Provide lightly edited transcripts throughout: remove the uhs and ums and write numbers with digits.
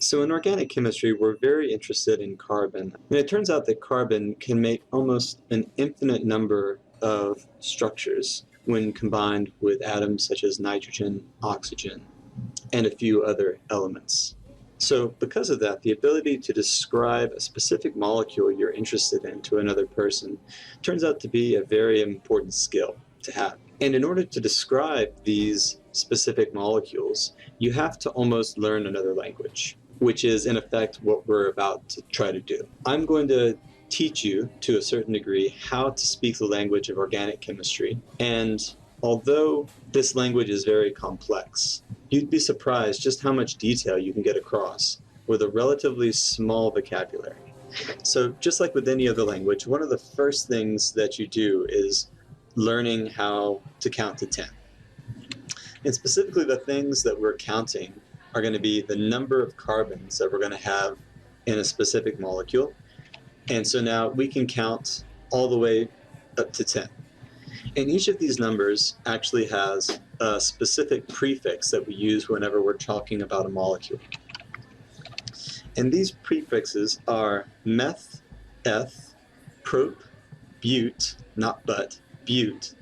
So in organic chemistry, we're very interested in carbon. And it turns out that carbon can make almost an infinite number of structures when combined with atoms such as nitrogen, oxygen, and a few other elements. So because of that, the ability to describe a specific molecule you're interested in to another person turns out to be a very important skill to have. And in order to describe these specific molecules, you have to almost learn another language, which is in effect what we're about to try to do. I'm going to teach you to a certain degree how to speak the language of organic chemistry, and although this language is very complex, you'd be surprised just how much detail you can get across with a relatively small vocabulary. So just like with any other language, one of the first things that you do is learning how to count to 10. And specifically the things that we're counting are going to be the number of carbons that we're going to have in a specific molecule. And so now we can count all the way up to 10. And each of these numbers actually has a specific prefix that we use whenever we're talking about a molecule. And these prefixes are meth, eth, prop, bute, not but, bute,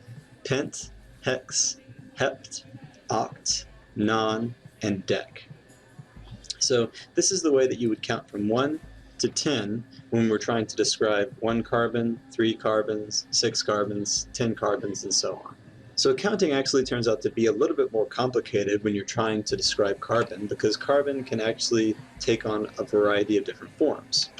pent, hex, hept, oct, non, and dec. So this is the way that you would count from 1 to 10 when we're trying to describe 1 carbon, 3 carbons, 6 carbons, 10 carbons, and so on. So counting actually turns out to be a little bit more complicated when you're trying to describe carbon, because carbon can actually take on a variety of different forms.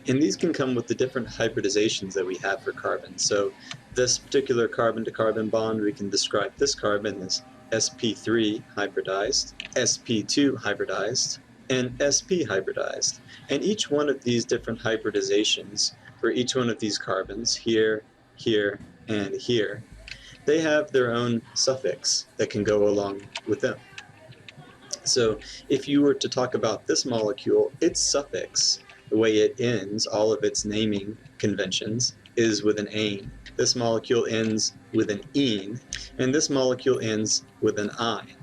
And these can come with the different hybridizations that we have for carbon. So this particular carbon-to-carbon bond, we can describe this carbon as sp3 hybridized, sp2 hybridized, and sp hybridized. And each one of these different hybridizations for each one of these carbons, here, here, and here, they have their own suffix that can go along with them. So if you were to talk about this molecule, its suffix, the way it ends, all of its naming conventions, is with an ane. This molecule ends with an ene, and this molecule ends with an ine.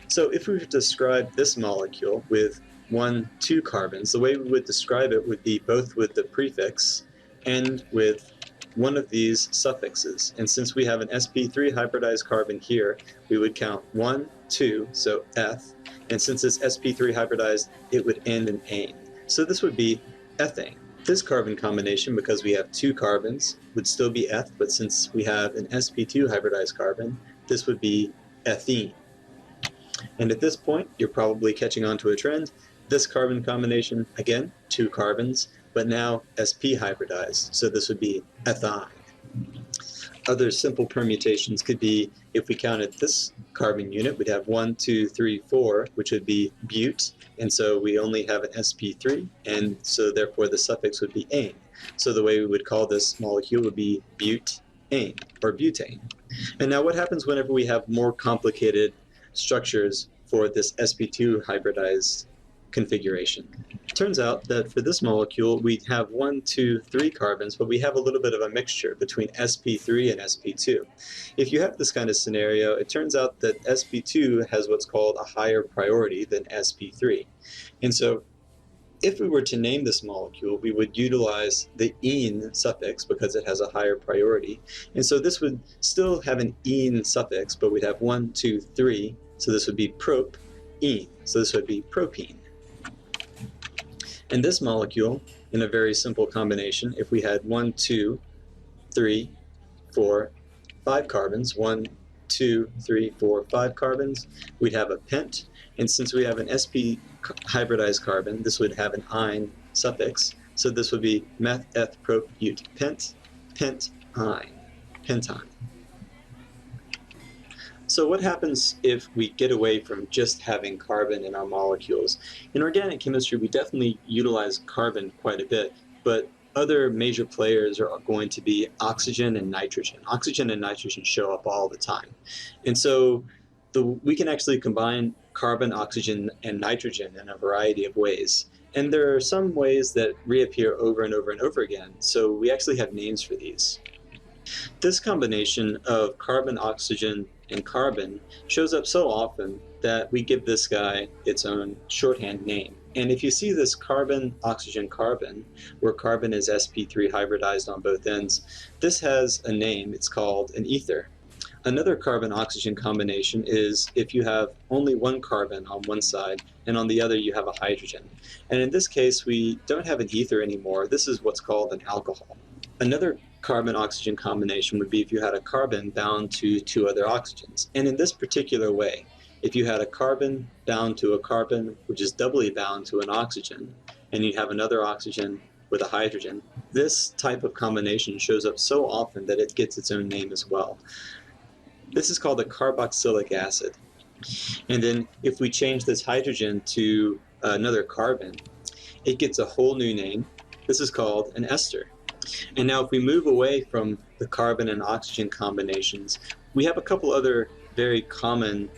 So if we were to describe this molecule with 1, 2 carbons, the way we would describe it would be both with the prefix and with one of these suffixes. And since we have an sp3 hybridized carbon here, we would count 1, 2, so eth, and since it's sp3 hybridized, it would end in ane. So this would be ethane. This carbon combination, because we have 2 carbons, would still be eth, but since we have an sp2 hybridized carbon, this would be ethene. And at this point, you're probably catching on to a trend. This carbon combination, again, 2 carbons, but now sp hybridized, so this would be ethyne. Other simple permutations could be, if we counted this carbon unit, we'd have 1, 2, 3, 4, which would be bute, and so we only have an sp3, and so therefore the suffix would be ane. So the way we would call this molecule would be butane, or butane. And now what happens whenever we have more complicated structures for this sp2 hybridized configuration? It turns out that for this molecule we have 1, 2, 3 carbons, but we have a little bit of a mixture between sp3 and sp2. If you have this kind of scenario, it turns out that sp2 has what's called a higher priority than sp3. And so if we were to name this molecule, we would utilize the ene suffix because it has a higher priority. And so this would still have an ene suffix, but we'd have 1, 2, 3, so this would be prop-ene. So this would be propene. And this molecule, in a very simple combination, if we had 1, 2, 3, 4, 5 carbons, 1, 2, 3, 4, 5 carbons, we'd have a pent. And since we have an sp hybridized carbon, this would have an ine suffix. So this would be meth, eth, prop, bute, pent, pent-ine, pentine. So what happens if we get away from just having carbon in our molecules? In organic chemistry, we definitely utilize carbon quite a bit, but other major players are going to be oxygen and nitrogen. Oxygen and nitrogen show up all the time. And so we can actually combine carbon, oxygen, and nitrogen in a variety of ways. And there are some ways that reappear over and over and over again, so we actually have names for these. This combination of carbon, oxygen, and carbon shows up so often that we give this guy its own shorthand name. And if you see this carbon-oxygen-carbon, where carbon is sp3 hybridized on both ends, this has a name. It's called an ether. Another carbon-oxygen combination is if you have only one carbon on one side and on the other you have a hydrogen. And in this case, we don't have an ether anymore. This is what's called an alcohol. Another carbon-oxygen combination would be if you had a carbon bound to two other oxygens. And in this particular way, if you had a carbon bound to a carbon, which is doubly bound to an oxygen, and you have another oxygen with a hydrogen, this type of combination shows up so often that it gets its own name as well. This is called a carboxylic acid. And then if we change this hydrogen to another carbon, it gets a whole new name. This is called an ester. And now if we move away from the carbon and oxygen combinations, we have a couple other very common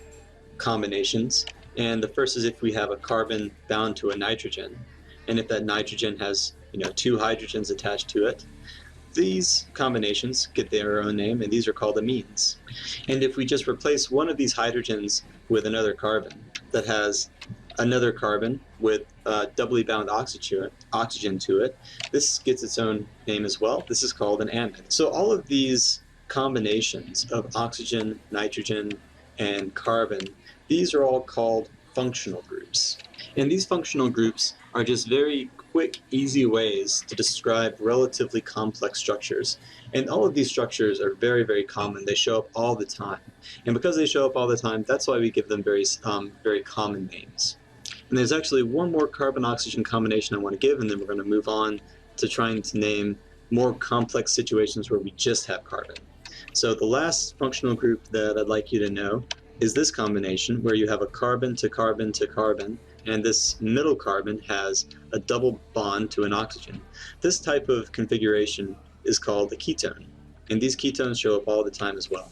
combinations. And the first is if we have a carbon bound to a nitrogen, and if that nitrogen has two hydrogens attached to it. These combinations get their own name, and these are called amines. And if we just replace one of these hydrogens with another carbon that has another carbon with doubly bound oxygen to it, this gets its own name as well. This is called an amide. So all of these combinations of oxygen, nitrogen, and carbon, these are all called functional groups. And these functional groups are just very quick, easy ways to describe relatively complex structures. And all of these structures are very, very common. They show up all the time. And because they show up all the time, that's why we give them very common names. And there's actually one more carbon-oxygen combination I want to give, and then we're going to move on to trying to name more complex situations where we just have carbon. So the last functional group that I'd like you to know is this combination where you have a carbon to carbon to carbon, and this middle carbon has a double bond to an oxygen. This type of configuration is called a ketone, and these ketones show up all the time as well.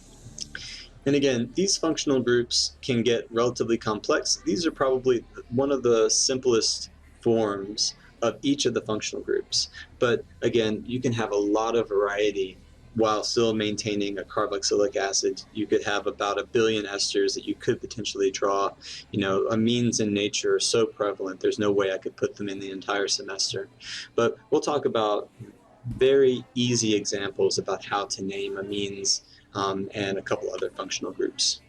And again, these functional groups can get relatively complex. These are probably one of the simplest forms of each of the functional groups. But again, you can have a lot of variety while still maintaining a carboxylic acid. You could have about 1 billion esters that you could potentially draw. Amines in nature are so prevalent, there's no way I could put them in the entire semester. But we'll talk about very easy examples about how to name amines and a couple other functional groups.